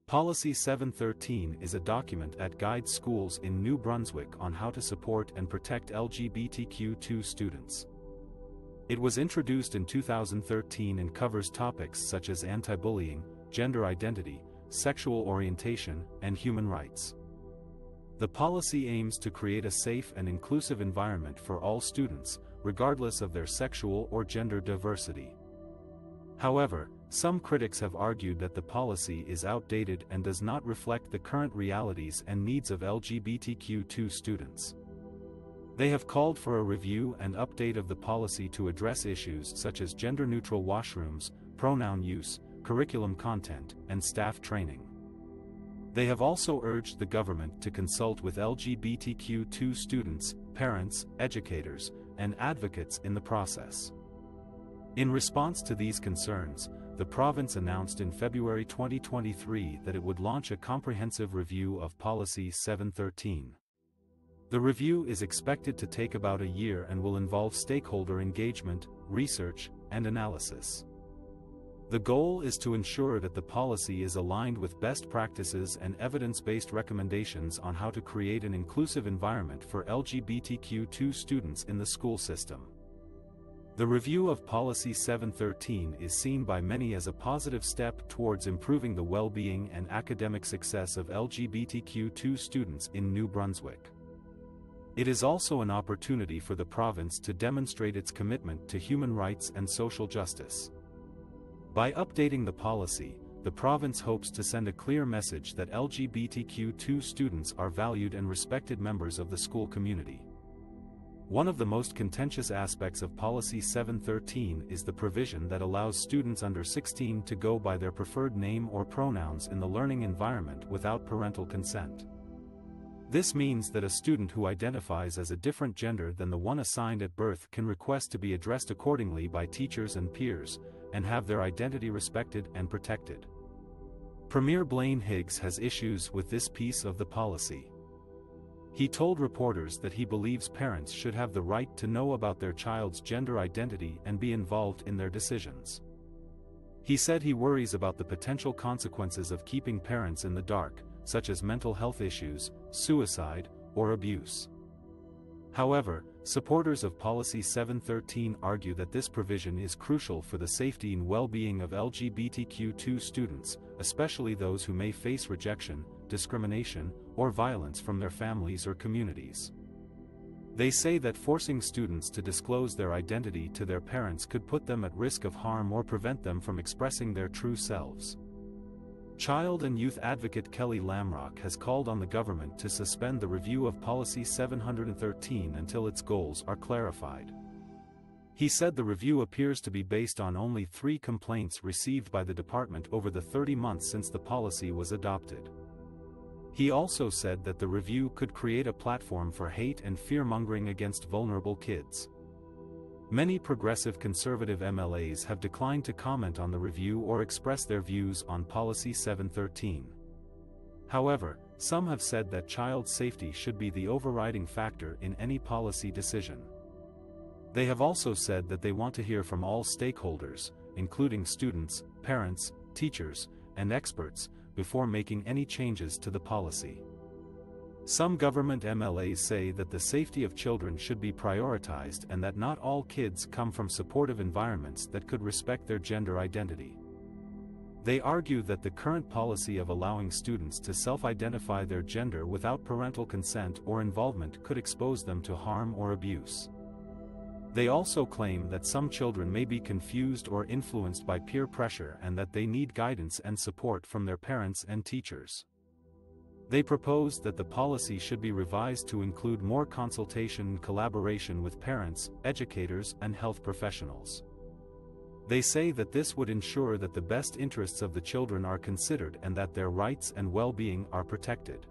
Policy 713 is a document that guides schools in New Brunswick on how to support and protect LGBTQ2 students. It was introduced in 2013 and covers topics such as anti-bullying, gender identity, sexual orientation, and human rights. The policy aims to create a safe and inclusive environment for all students, regardless of their sexual or gender diversity. However, some critics have argued that the policy is outdated and does not reflect the current realities and needs of LGBTQ2 students. They have called for a review and update of the policy to address issues such as gender-neutral washrooms, pronoun use, curriculum content, and staff training. They have also urged the government to consult with LGBTQ2 students, parents, educators, and advocates in the process. In response to these concerns, the province announced in February 2023 that it would launch a comprehensive review of Policy 713. The review is expected to take about a year and will involve stakeholder engagement, research, and analysis. The goal is to ensure that the policy is aligned with best practices and evidence-based recommendations on how to create an inclusive environment for LGBTQ2 students in the school system. The review of Policy 713 is seen by many as a positive step towards improving the well-being and academic success of LGBTQ2 students in New Brunswick. It is also an opportunity for the province to demonstrate its commitment to human rights and social justice. By updating the policy, the province hopes to send a clear message that LGBTQ2 students are valued and respected members of the school community. One of the most contentious aspects of Policy 713 is the provision that allows students under 16 to go by their preferred name or pronouns in the learning environment without parental consent. This means that a student who identifies as a different gender than the one assigned at birth can request to be addressed accordingly by teachers and peers, and have their identity respected and protected. Premier Blaine Higgs has issues with this piece of the policy. He told reporters that he believes parents should have the right to know about their child's gender identity and be involved in their decisions. He said he worries about the potential consequences of keeping parents in the dark, such as mental health issues, suicide, or abuse. However, supporters of Policy 713 argue that this provision is crucial for the safety and well-being of LGBTQ2 students, especially those who may face rejection, discrimination, or violence from their families or communities. They say that forcing students to disclose their identity to their parents could put them at risk of harm or prevent them from expressing their true selves. Child and youth advocate Kelly Lamrock has called on the government to suspend the review of Policy 713 until its goals are clarified. He said the review appears to be based on only 3 complaints received by the department over the 30 months since the policy was adopted. He also said that the review could create a platform for hate and fear-mongering against vulnerable kids. Many progressive conservative MLAs have declined to comment on the review or express their views on Policy 713. However, some have said that child safety should be the overriding factor in any policy decision. They have also said that they want to hear from all stakeholders, including students, parents, teachers, and experts, before making any changes to the policy. Some government MLAs say that the safety of children should be prioritized and that not all kids come from supportive environments that could respect their gender identity. They argue that the current policy of allowing students to self-identify their gender without parental consent or involvement could expose them to harm or abuse. They also claim that some children may be confused or influenced by peer pressure and that they need guidance and support from their parents and teachers. They propose that the policy should be revised to include more consultation and collaboration with parents, educators, and health professionals. They say that this would ensure that the best interests of the children are considered and that their rights and well-being are protected.